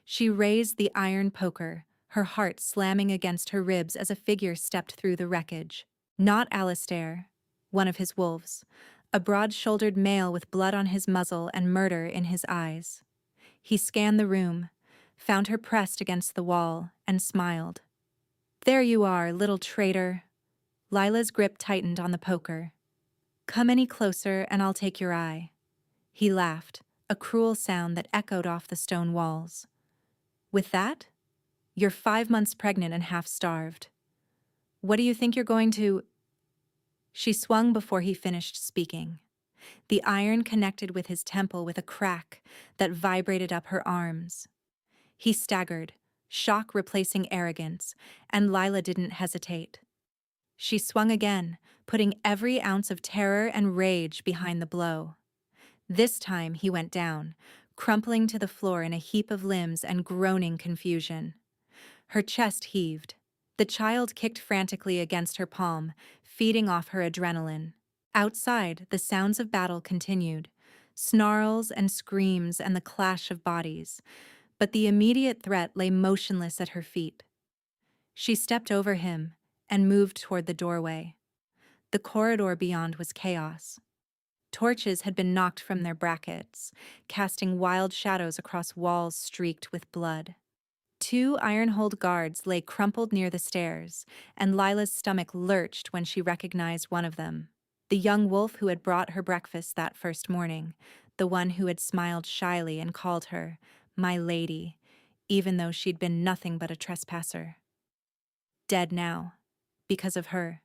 She raised the iron poker, her heart slamming against her ribs as a figure stepped through the wreckage. Not Alistair, one of his wolves, a broad-shouldered male with blood on his muzzle and murder in his eyes. He scanned the room, found her pressed against the wall, and smiled. There you are, little traitor. Lila's grip tightened on the poker. Come any closer and I'll take your eye. He laughed, a cruel sound that echoed off the stone walls. With that, you're 5 months pregnant and half-starved. What do you think you're going to... She swung before he finished speaking. The iron connected with his temple with a crack that vibrated up her arms. He staggered, shock replacing arrogance, and Lila didn't hesitate. She swung again, putting every ounce of terror and rage behind the blow. This time he went down, crumpling to the floor in a heap of limbs and groaning confusion. Her chest heaved. The child kicked frantically against her palm, feeding off her adrenaline. Outside, the sounds of battle continued, snarls and screams and the clash of bodies, but the immediate threat lay motionless at her feet. She stepped over him and moved toward the doorway. The corridor beyond was chaos. Torches had been knocked from their brackets, casting wild shadows across walls streaked with blood. Two iron-holed guards lay crumpled near the stairs, and Lila's stomach lurched when she recognized one of them. The young wolf who had brought her breakfast that first morning, the one who had smiled shyly and called her, "My lady," even though she'd been nothing but a trespasser. Dead now. Because of her.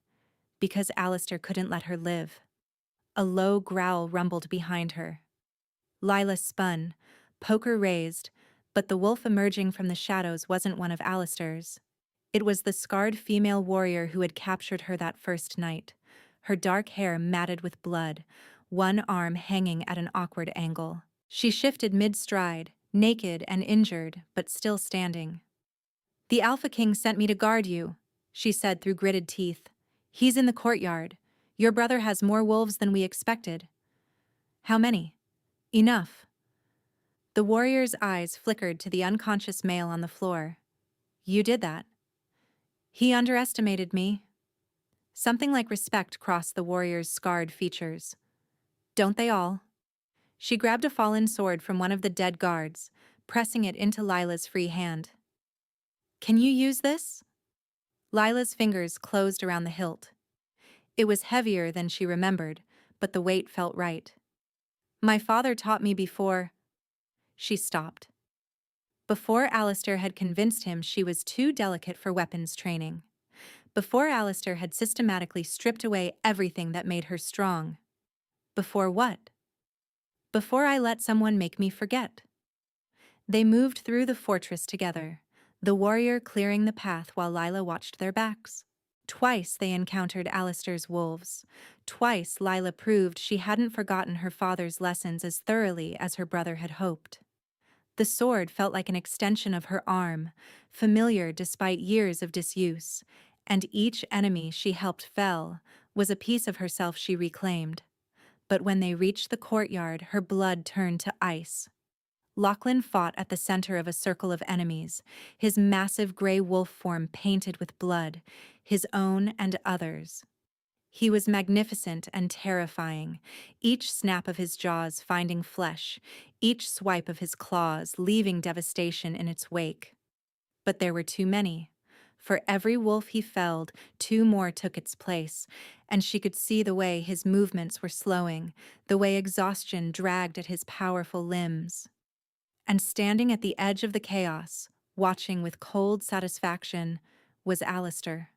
Because Alistair couldn't let her live. A low growl rumbled behind her. Lila spun, poker raised, but the wolf emerging from the shadows wasn't one of Alistair's. It was the scarred female warrior who had captured her that first night, her dark hair matted with blood, one arm hanging at an awkward angle. She shifted mid-stride, naked and injured, but still standing. "The Alpha King sent me to guard you," she said through gritted teeth. "He's in the courtyard. Your brother has more wolves than we expected." "How many?" "Enough." The warrior's eyes flickered to the unconscious male on the floor. "You did that." "He underestimated me." Something like respect crossed the warrior's scarred features. "Don't they all?" She grabbed a fallen sword from one of the dead guards, pressing it into Lila's free hand. "Can you use this?" Lila's fingers closed around the hilt. It was heavier than she remembered, but the weight felt right. "My father taught me before—" She stopped. Before Alistair had convinced him she was too delicate for weapons training. Before Alistair had systematically stripped away everything that made her strong. Before what? Before I let someone make me forget. They moved through the fortress together, the warrior clearing the path while Lila watched their backs. Twice they encountered Alistair's wolves. Twice Lila proved she hadn't forgotten her father's lessons as thoroughly as her brother had hoped. The sword felt like an extension of her arm, familiar despite years of disuse, and each enemy she helped fell was a piece of herself she reclaimed. But when they reached the courtyard, her blood turned to ice. Lachlan fought at the center of a circle of enemies, his massive gray wolf form painted with blood, his own and others'. He was magnificent and terrifying, each snap of his jaws finding flesh, each swipe of his claws leaving devastation in its wake. But there were too many. For every wolf he felled, two more took its place, and she could see the way his movements were slowing, the way exhaustion dragged at his powerful limbs. And standing at the edge of the chaos, watching with cold satisfaction, was Alistair.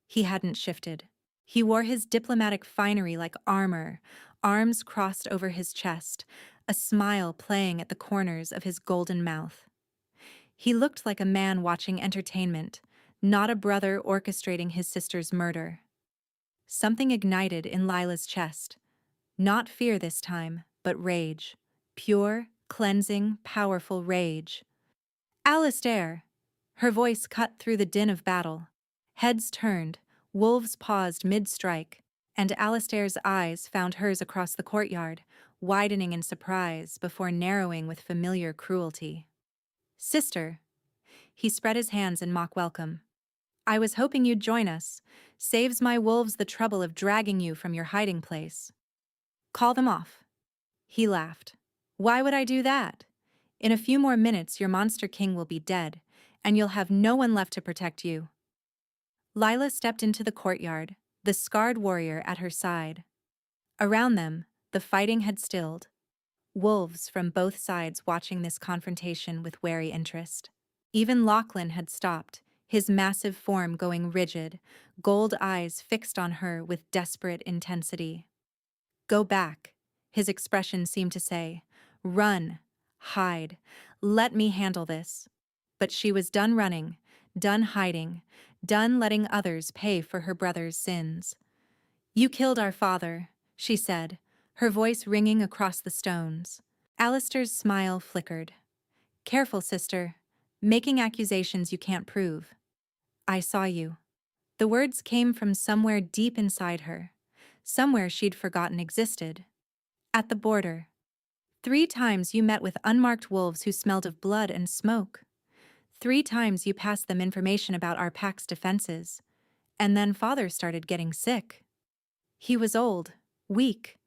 He hadn't shifted. He wore his diplomatic finery like armor, arms crossed over his chest, a smile playing at the corners of his golden mouth. He looked like a man watching entertainment, not a brother orchestrating his sister's murder. Something ignited in Lila's chest. Not fear this time, but rage. Pure, cleansing, powerful rage. "Alistair!" Her voice cut through the din of battle. Heads turned, wolves paused mid-strike, and Alistair's eyes found hers across the courtyard, widening in surprise before narrowing with familiar cruelty. "Sister." He spread his hands in mock welcome. "I was hoping you'd join us. Saves my wolves the trouble of dragging you from your hiding place." "Call them off." He laughed. "Why would I do that? In a few more minutes your monster king will be dead, and you'll have no one left to protect you." Lila stepped into the courtyard, the scarred warrior at her side. Around them, the fighting had stilled. Wolves from both sides watching this confrontation with wary interest. Even Lachlan had stopped, his massive form going rigid, gold eyes fixed on her with desperate intensity. "Go back," his expression seemed to say. "Run. Hide. Let me handle this." But she was done running, done hiding, done letting others pay for her brother's sins. "You killed our father," she said, her voice ringing across the stones. Alistair's smile flickered. Careful, sister. Making accusations you can't prove. I saw you. The words came from somewhere deep inside her, somewhere she'd forgotten existed. At the border. 3 times you met with unmarked wolves who smelled of blood and smoke. 3 times you passed them information about our pack's defenses. And then father started getting sick. He was old, weak.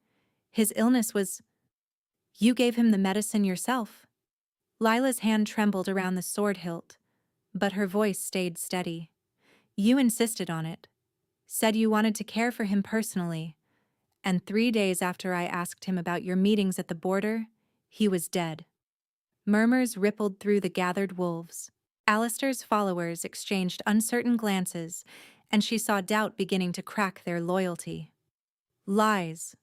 His illness was... You gave him the medicine yourself. Lila's hand trembled around the sword hilt, but her voice stayed steady. You insisted on it. Said you wanted to care for him personally. And 3 days after I asked him about your meetings at the border, he was dead. Murmurs rippled through the gathered wolves. Alistair's followers exchanged uncertain glances, and she saw doubt beginning to crack their loyalty. Lies,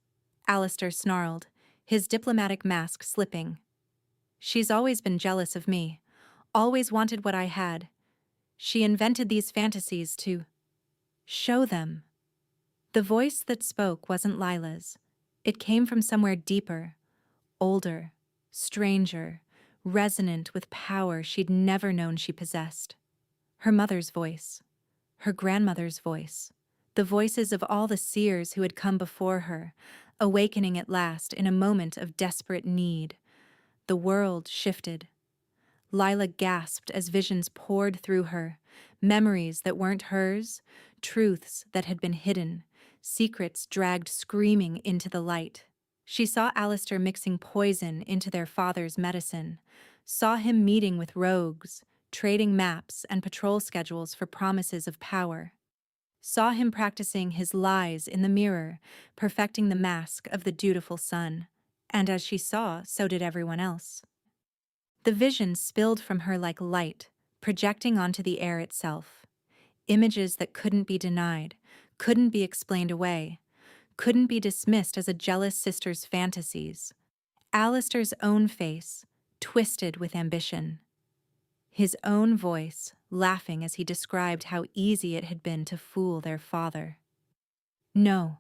Alistair snarled, his diplomatic mask slipping. She's always been jealous of me, always wanted what I had. She invented these fantasies to show them. The voice that spoke wasn't Lila's. It came from somewhere deeper, older, stranger, resonant with power she'd never known she possessed. Her mother's voice, her grandmother's voice, the voices of all the seers who had come before her, awakening at last in a moment of desperate need. The world shifted. Lila gasped as visions poured through her, memories that weren't hers, truths that had been hidden, secrets dragged screaming into the light. She saw Alistair mixing poison into their father's medicine, saw him meeting with rogues, trading maps and patrol schedules for promises of power, saw him practicing his lies in the mirror, perfecting the mask of the dutiful son. And as she saw, so did everyone else. The vision spilled from her like light, projecting onto the air itself. Images that couldn't be denied, couldn't be explained away, couldn't be dismissed as a jealous sister's fantasies. Alistair's own face, twisted with ambition. His own voice, laughing as he described how easy it had been to fool their father. No,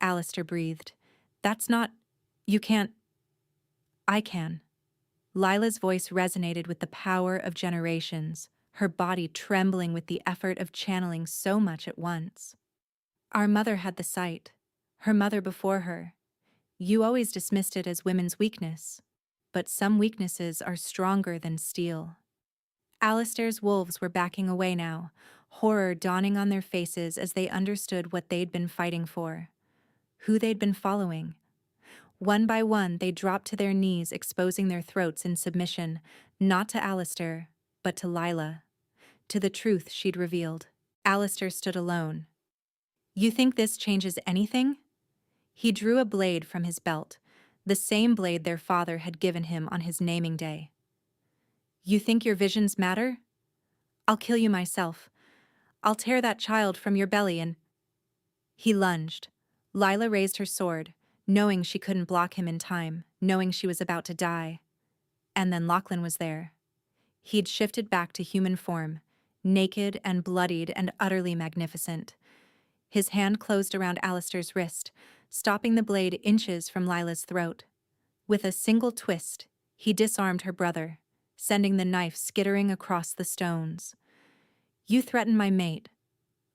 Alistair breathed. That's not... You can't... I can. Lila's voice resonated with the power of generations, her body trembling with the effort of channeling so much at once. Our mother had the sight, her mother before her. You always dismissed it as women's weakness, but some weaknesses are stronger than steel. Alistair's wolves were backing away now, horror dawning on their faces as they understood what they'd been fighting for, who they'd been following. One by one, they dropped to their knees, exposing their throats in submission, not to Alistair, but to Lila, to the truth she'd revealed. Alistair stood alone. You think this changes anything? He drew a blade from his belt, the same blade their father had given him on his naming day. You think your visions matter? I'll kill you myself. I'll tear that child from your belly and... He lunged. Lila raised her sword, knowing she couldn't block him in time, knowing she was about to die. And then Lachlan was there. He'd shifted back to human form, naked and bloodied and utterly magnificent. His hand closed around Alistair's wrist, stopping the blade inches from Lila's throat. With a single twist, he disarmed her brother, sending the knife skittering across the stones. You threatened my mate,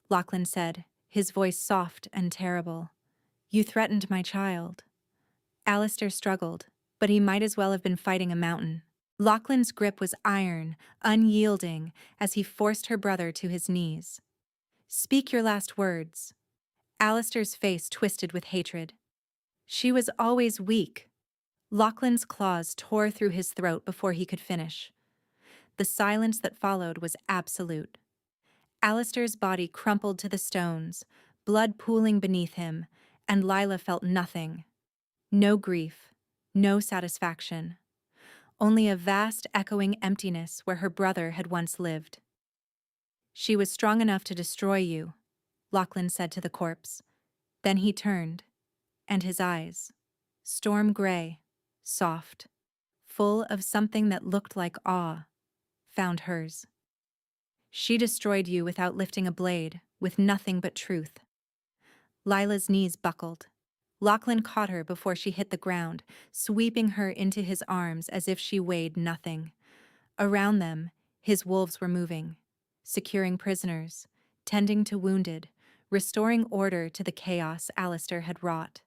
Lachlan said, his voice soft and terrible. You threatened my child. Alistair struggled, but he might as well have been fighting a mountain. Lachlan's grip was iron, unyielding, as he forced her brother to his knees. Speak your last words. Alistair's face twisted with hatred. She was always weak. Lachlan's claws tore through his throat before he could finish. The silence that followed was absolute. Alistair's body crumpled to the stones, blood pooling beneath him, and Lila felt nothing. No grief, no satisfaction. Only a vast, echoing emptiness where her brother had once lived. She was strong enough to destroy you, Lachlan said to the corpse. Then he turned, and his eyes, storm gray, soft, full of something that looked like awe, found hers. She destroyed you without lifting a blade, with nothing but truth. Lila's knees buckled. Lachlan caught her before she hit the ground, sweeping her into his arms as if she weighed nothing. Around them, his wolves were moving, securing prisoners, tending to wounded, restoring order to the chaos Alistair had wrought.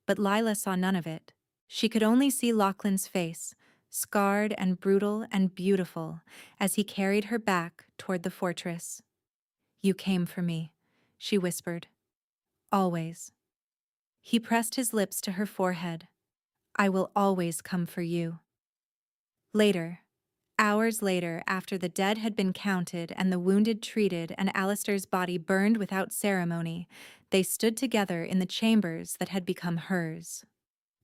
But Lila saw none of it. She could only see Lachlan's face, scarred and brutal and beautiful, as he carried her back toward the fortress. "You came for me," she whispered. "Always." He pressed his lips to her forehead. "I will always come for you." Later, hours later, after the dead had been counted and the wounded treated and Alistair's body burned without ceremony, they stood together in the chambers that had become hers.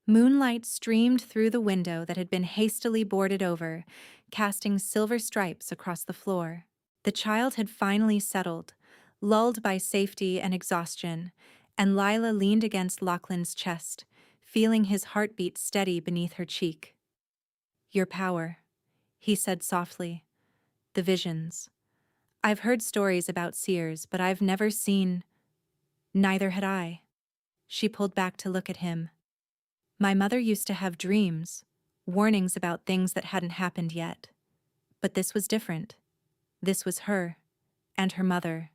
Moonlight streamed through the window that had been hastily boarded over, casting silver stripes across the floor. The child had finally settled, lulled by safety and exhaustion, and Lila leaned against Lachlan's chest, feeling his heartbeat steady beneath her cheek. "Your power," he said softly. "The visions. I've heard stories about seers, but I've never seen—" "Neither had I." She pulled back to look at him. "My mother used to have dreams, warnings about things that hadn't happened yet. But this was different. This was her, and her mother,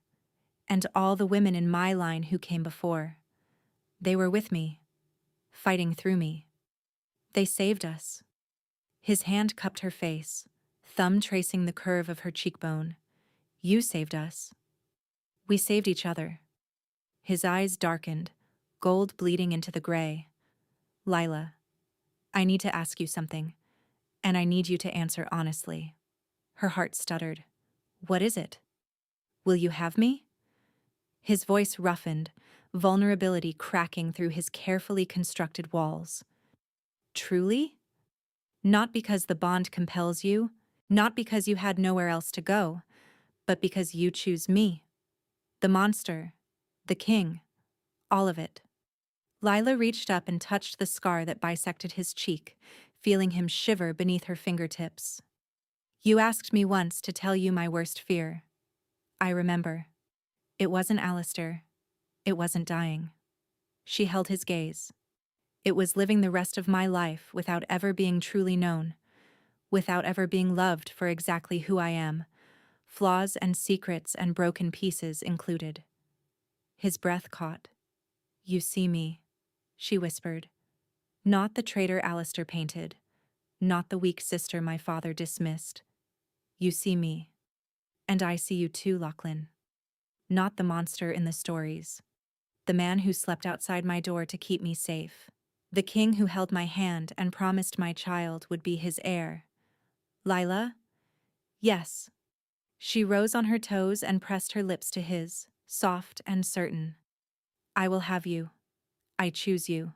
and all the women in my line who came before. They were with me, fighting through me. They saved us." His hand cupped her face, thumb tracing the curve of her cheekbone. "You saved us. We saved each other." His eyes darkened, gold bleeding into the gray. "Lila, I need to ask you something, and I need you to answer honestly." Her heart stuttered. "What is it? Will you have me?" His voice roughened, vulnerability cracking through his carefully constructed walls. "Truly? Not because the bond compels you, not because you had nowhere else to go, but because you choose me. The monster, the king, all of it." Lila reached up and touched the scar that bisected his cheek, feeling him shiver beneath her fingertips. "You asked me once to tell you my worst fear. I remember. It wasn't Alistair. It wasn't dying." She held his gaze. "It was living the rest of my life without ever being truly known, without ever being loved for exactly who I am, flaws and secrets and broken pieces included." His breath caught. "You see me," she whispered. "Not the traitor Alistair painted, not the weak sister my father dismissed. You see me. And I see you too, Lachlan. Not the monster in the stories. The man who slept outside my door to keep me safe. The king who held my hand and promised my child would be his heir. Lila?" "Yes." She rose on her toes and pressed her lips to his, soft and certain. "I will have you. I choose you.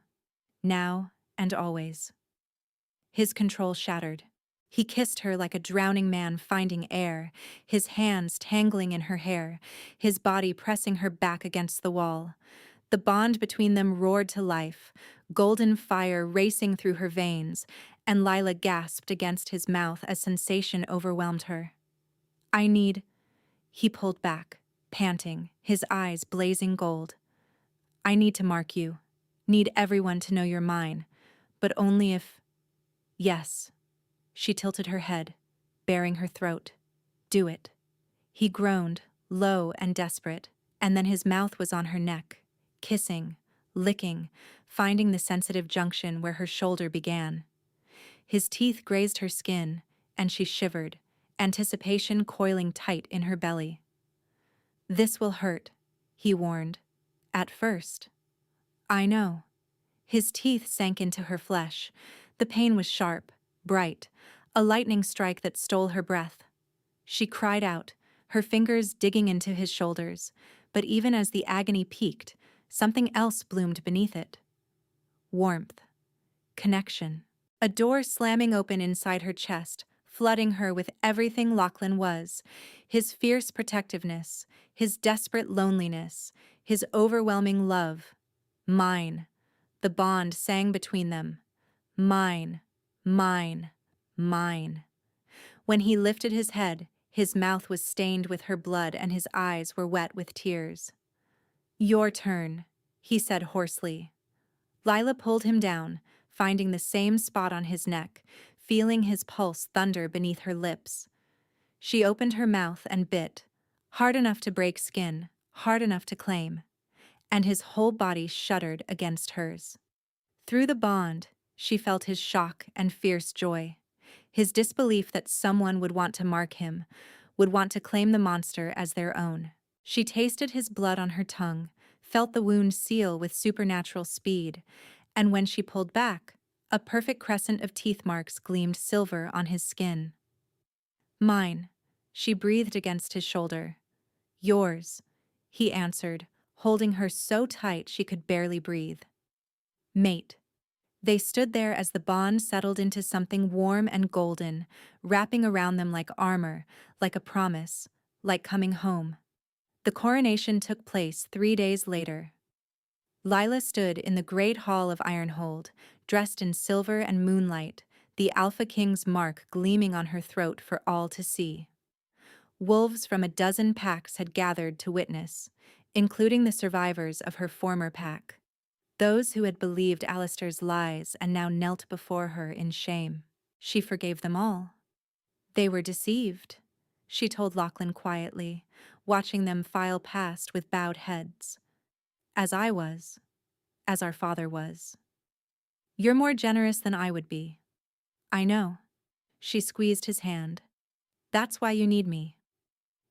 Now and always." His control shattered. He kissed her like a drowning man finding air, his hands tangling in her hair, his body pressing her back against the wall. The bond between them roared to life, golden fire racing through her veins, and Lila gasped against his mouth as sensation overwhelmed her. "I need—" He pulled back, panting, his eyes blazing gold. "I need to mark you. Need everyone to know you're mine. But only if—" "Yes." She tilted her head, baring her throat. "Do it." He groaned, low and desperate, and then his mouth was on her neck, kissing, licking, finding the sensitive junction where her shoulder began. His teeth grazed her skin, and she shivered, anticipation coiling tight in her belly. "This will hurt," he warned. "At first." "I know." His teeth sank into her flesh. The pain was sharp, bright, a lightning strike that stole her breath. She cried out, her fingers digging into his shoulders, but even as the agony peaked, something else bloomed beneath it. Warmth. Connection. A door slamming open inside her chest, flooding her with everything Lachlan was, his fierce protectiveness, his desperate loneliness, his overwhelming love. Mine. The bond sang between them. Mine, mine, mine. When he lifted his head, his mouth was stained with her blood and his eyes were wet with tears. "Your turn," he said hoarsely. Lila pulled him down, finding the same spot on his neck, feeling his pulse thunder beneath her lips. She opened her mouth and bit, hard enough to break skin, hard enough to claim, and his whole body shuddered against hers. Through the bond, she felt his shock and fierce joy, his disbelief that someone would want to mark him, would want to claim the monster as their own. She tasted his blood on her tongue, felt the wound seal with supernatural speed, and when she pulled back, a perfect crescent of teeth marks gleamed silver on his skin. Mine, she breathed against his shoulder. Yours, he answered, holding her so tight she could barely breathe. Mate. They stood there as the bond settled into something warm and golden, wrapping around them like armor, like a promise, like coming home. The coronation took place 3 days later. Lila stood in the great hall of Ironhold, dressed in silver and moonlight, the Alpha King's mark gleaming on her throat for all to see. Wolves from a dozen packs had gathered to witness, including the survivors of her former pack. Those who had believed Alistair's lies and now knelt before her in shame. She forgave them all. They were deceived, she told Lachlan quietly, watching them file past with bowed heads. As I was. As our father was. You're more generous than I would be. I know. She squeezed his hand. That's why you need me.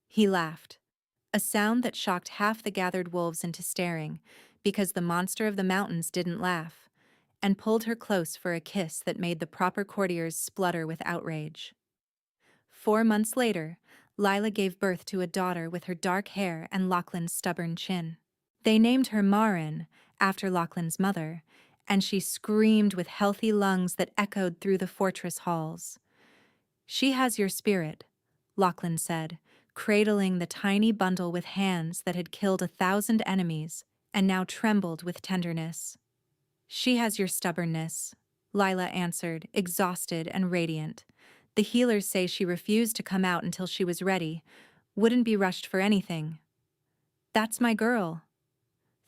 He laughed, a sound that shocked half the gathered wolves into staring, because the monster of the mountains didn't laugh, and pulled her close for a kiss that made the proper courtiers splutter with outrage. 4 months later, Lila gave birth to a daughter with her dark hair and Lachlan's stubborn chin. They named her Marin, after Lachlan's mother, and she screamed with healthy lungs that echoed through the fortress halls. She has your spirit, Lachlan said, cradling the tiny bundle with hands that had killed 1,000 enemies and now trembled with tenderness. She has your stubbornness, Lila answered, exhausted and radiant. The healers say she refused to come out until she was ready, wouldn't be rushed for anything. That's my girl.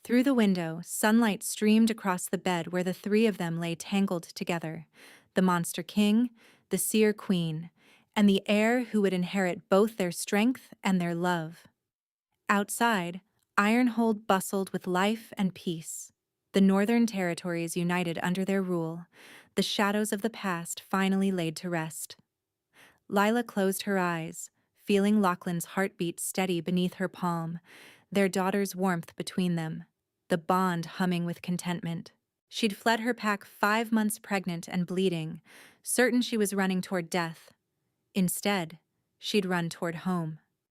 Through the window, sunlight streamed across the bed where the 3 of them lay tangled together, the Monster King, the Seer Queen, and the heir who would inherit both their strength and their love. Outside, Ironhold bustled with life and peace. The Northern Territories united under their rule, the shadows of the past finally laid to rest. Lila closed her eyes, feeling Lachlan's heartbeat steady beneath her palm, their daughter's warmth between them, the bond humming with contentment. She'd fled her pack 5 months pregnant and bleeding, certain she was running toward death. Instead, she'd run toward home.